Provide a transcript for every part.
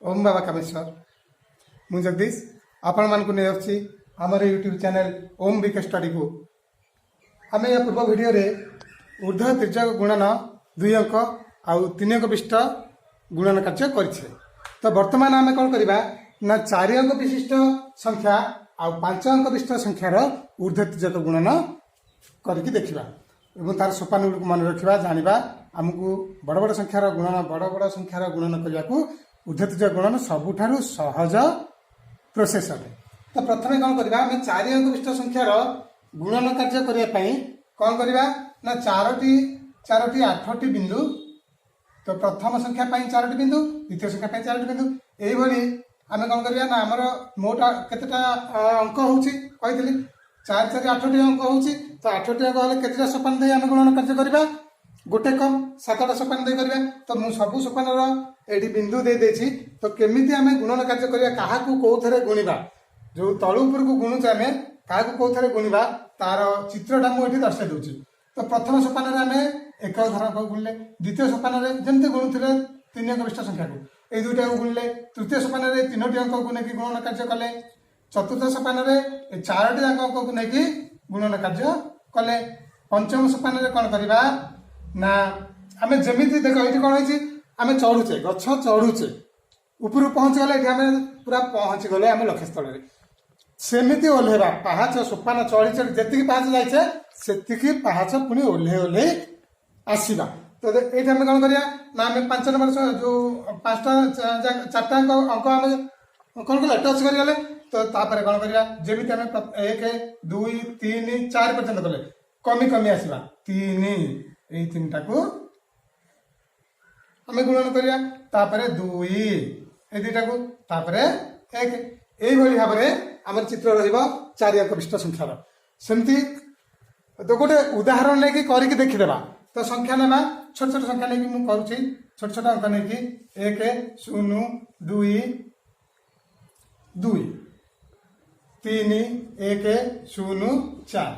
ओम बाबा कामेश्वर मु जगदीश आपण मान को नहीं आमर यूट्यूब चैनल ओम विक स्टडी को आम या पूर्व वीडियो रे ऊर्ध्वतिर्यक गुणन 2 अंक आउ 3 अंक विशिष्ट गुणन कार्य करिछे। तो वर्तमान आम कौन करबा ना 4 अंक विशिष्ट संख्या आउ 5 अंक विशिष्ट संख्यार ऊर्ध्वतिर्यक गुणन करके देखिबा एवं तार सोपान गुड मन रखिबा जानिबा हमकु बड़ बड़ संख्यार गुणन बड़ संख्यार गुणन करबा को ऊर्ध्वतिर्यक गुणन सबुठारु सहज प्रोसेस है। तो प्रथमे कौन करबा हम 4 अंक विशिष्ट संख्यार गुणन कार्य करिया पई कौन करबा ना 4टी 8टी बिंदु। तो प्रथम संख्या पाई 4टी बिंदु द्वितीय संख्या पाई 4टी बिंदु एई भली आमे कौन करबा ना हमर मोट केतेटा अंक होउची कहितली 4 4 8टी अंक होउची। तो 8टी अंक हले केतेटा सोपान दे आमे गुणन कार्य करबा गोटे कम 7टा सोपान दे करबा। तो मु सब सोपानर एडी बिंदु दे देछि। तो केमिति आमे गुणन कार्य करबा काहाकू कोथरे गुणिबा जो तळु ऊपर को गुणुछ आमे काहाकू कोथरे गुणिबा तार चित्रटा मु एठी दर्शाइ दउछि। तो प्रथम सोपान रे आमे एक धर को गुणले द्वितीय सोपान रे जेमते गुणुथिले 3 अंक विशिष्ट संख्या को ए दुटा को गुणले तृतीय सोपान रे 3टी अंक को नेकी गुणन कार्य कले चतुर्थ सोपान रे 4टी अंक को नेकी गुणन कार्य कले पंचम सोपान रे कोन करबा ना आमे जेमिति देखो एठी कोन होइछि आमे चढ़ुचे गछ चढ़ुचे ऊपर पहुंच गले एठी आमे पूरा पहुंच गले आमे लक्ष्य स्थल रे सेमिति ओल्हेबा पाहाच सोपान चढ़ी चढ़ी जेतिकी पाहाच जाइछे सेतिकी पाहाच पुनी ओल्हे आसीबा। तो एठी आमे कोन करिया ना आमे 5 नंबर जो 5टा 4टा अंक आमे कोन कले टच करि गले। तो तापर कोन करिया जेमिति आमे 1 2 3 4 पर्यंत गले कमी कमी आसीबा 3 एई 3टा को आमे गुणन करिया तापर 2 ए दुटा को तापर 1 एई भली भाबरे हमर चित्र रहइबो 4 अंक विशिष्ट संख्यार। सेमती तो गोटे उदाहरण लेके करिके देखि देबा। तो संख्या नेबा छोट छोट संख्या लेके मु करूची छोट छोट अंक लेके 1 0 2 2 3 1 0 4।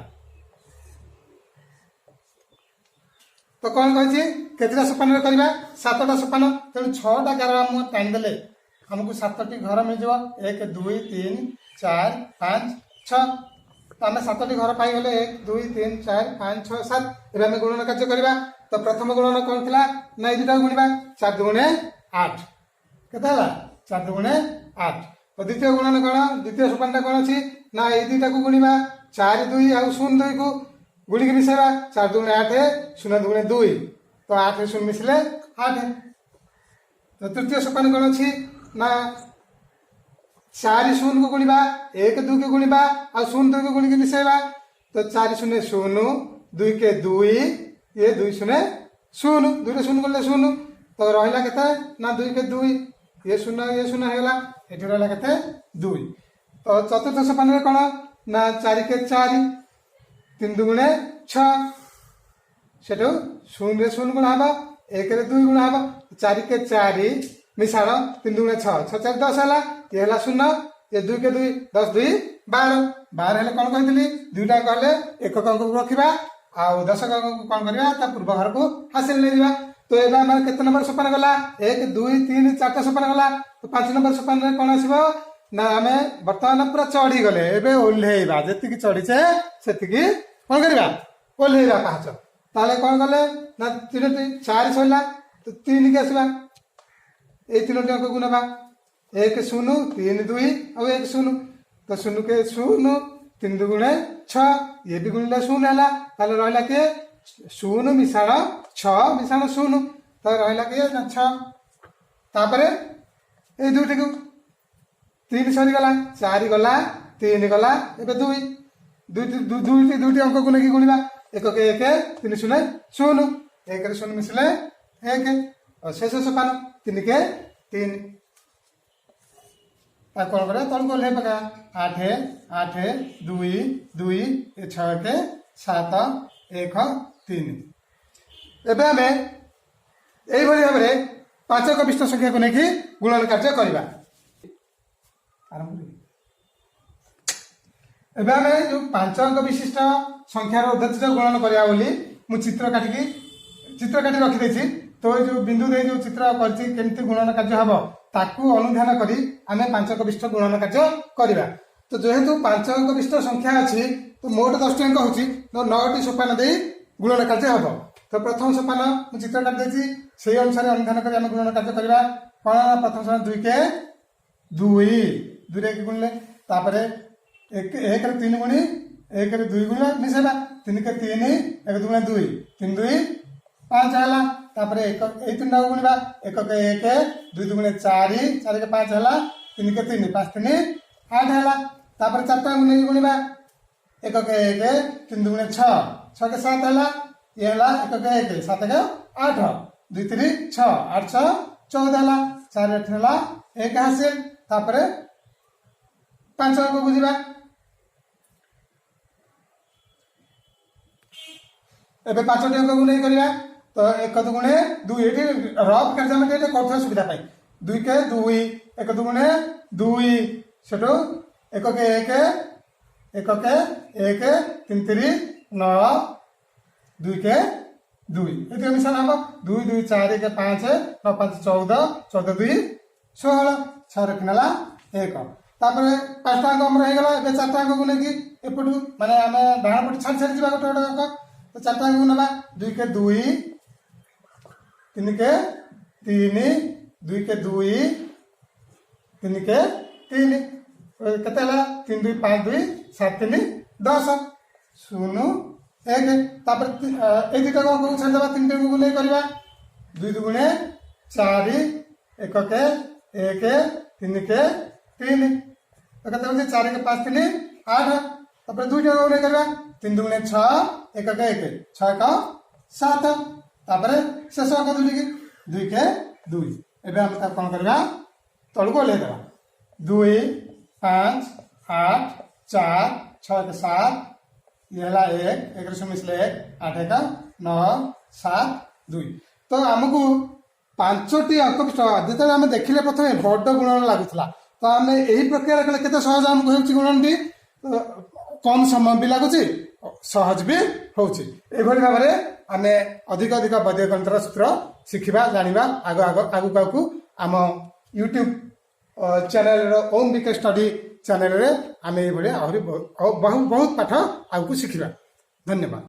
तो कौन कही केतटा सोपान करवा 7टा सोपान तेणु 6टा गार आम टाणी देले हमको 7टी घर मिल जाव 1 2 3 4 5 6। तो आम 7टी घर पाईगले 1 2 3 4 5 6 7 एवं आम गुणन कार्य करवा। तो प्रथम गुणन कौन थी ना ये दुटा गुणा 4 2 8 केते 4 2 8। तो द्वितीय गुणन कौन द्वितीय सोपान कौन अच्छी ना ये दुटा को गुणा 4 2 आउ 0 2 को गुड़ी के मिसेबा 4 2 8 0 2 2। तो 8 0 मिसले 8। तो तृतीय सोपान कौन अच्छी ना 4 0 को गुणा 1 2 को गुणा और 0 2 को गुणी के मिसेबा। तो 4 0 0 2 के 2 ये 2 0 0 2 0 गले 0। तो रहा केते ना 2 के 2 ये 0 होगा ये रहा केते 2। तो चतुर्थ सोपान कौन ना 4 के 4 3 2 6 से 0 रे 0 गुणा हम 1 रे 2 गुणा हम 4 के 4 मिशाण 3 2 6 6 4 10 है ये 0 ये 2 के 2 10 2 12 12 है कौन कही दुईटा कहले एक अंक को रखा आउ 10 अंक को कौन करवा पूर्व घर को हासिल ले जावा। तो ये केते नंबर सोपान गला 1 2 3 4टा सोपान गला। तो 5 नंबर सोपान रे कौन आसीबो ना आमे वर्तमान पूरा चढ़ी गले एबे ओल्हेइबा जेतिकी चढ़ीचे सेतिकी कौन करवा ओल्हेइबा पाहाच। ताले कौन गले ना 3टी 4 सइला तो 3 के आसीबा ए 3टी अंक गुणबा 1 0 3 2 और 1 0। तो 0 के 0 3 2 6 ये भी गुणिले 0 हैला ताले रहला के 0 मिसाण 6 मिसाण 0 तो रहला के 6। तापरे ए दुटी को 3 सरी गला 4 गला 3 गला एबे 2 दुटी अंक को लेके गुणिबा 1 के 1 3 0 0 1 रे 0 मिसले 1 और शेष सोपान 3 के 3 आ कौन करे तल को ले पका 8 8 2 2 6 के 7 1 3। एबे हमें एई भली भाबरे 5 अंक विशिष्ट संख्या को लेके गुणन कार्य करबा आरंभ। एबे हमें जो 5 अंक विशिष्ट संख्यार ऊर्ध्वतिर्यक गुणन करबा बोली मु चित्र काटी रखी देछि। तो जो बिंदु दे जो चित्र करछि केमती गुणन कार्य हबो ताकू अनुध्यान करी आमे 5 अंक विशिष्ट गुणन कार्य करिबा। तो जेहेतु 5 अंक विशिष्ट संख्या अछि तो मोट 10 अंक होछि तो 9टी सोपान दे गुणन कार्य हबो। तो प्रथम सोपान मु चित्र काट देछि सेही अनुसार अनुध्यान करी आमे गुणन कार्य करिबा। कोन प्रथम सोपान 2 के 2 2 रे गुणले तापरे 1 रे 3 गुणी 1 रे 2 गुणा मिसेबा 3 के 3 1 2 2 3 2 5 हला तापरे 1 3 टा गुणिबा 1 के 1 2 2 4 4 के 5 हला 3 के 3 5 3 8 हला तापरे 4 टा गुणिबा 1 के 1 3 2 6 6 के 7 हला ये हला 1 के 1 7 के 8 2 3 6 8 6 14 हला 4 8 हला 1 हासिल तापरे 5 अंक बुझिबा। एबे 5टी अंक गुणे करिया तो 1 2 गुणे 2 एठी रफ कार्य में एठी करथो सुविधा पाई 2 के 2 1 2 गुणे 2 सेटो 1 के 1 के 1 3 3 9 2 के 2 एठी अनुसार हम 2 2 4 के 5 9 5 14 14 2 16 6 रखनला 1 तापर 5टा अंक हमर हे गला एबे 4टा अंक गुणे की एपटू माने हम डाण पटी छाड़ छाड़ जिबा गोटे गोटे अंक तो 4टा अंक गुणबा 2 के 2 3 के 3 2 के 2 3 के 3 केते हला 3 2 5 2 7 3 10 0 1 तापर ए दुटा को छाड़ देबा 3 टा को गुणे करबा 2 2 गुणे 4 1 के 1 3 के 3 तो केते होचे 4 के 5 3 8 तापर 2 टा गुणे करबा 3 2 गुणे 6 1 के 1 6 का 7 तापर शेष अंक 2 के 2 एबे हम ता कोन करबा तळको ले देबा 2 5 8 4 6 के 7 ये हला 1 रे मिसले 8 का 9 7 2 तो हमकु 5टी अंक जेते हम देखिले प्रथमे बड गुणन लागुतला तो हम एही प्रकार कले केते सहज हमकु होछि गुणनटी कम समय भी लागुछि सहज भी होछि एभली भाबरे आमे अधिक अधिक वैदिक गणितर सूत्र शिखिबा जानिबा आगो आगो आगु काकू आम यूट्यूब चैनल रो ओम बीके स्टडी चैनल रे आमे एभली आहुरी बहुत बहुत पाठ आगु शिखिबा। धन्यवाद।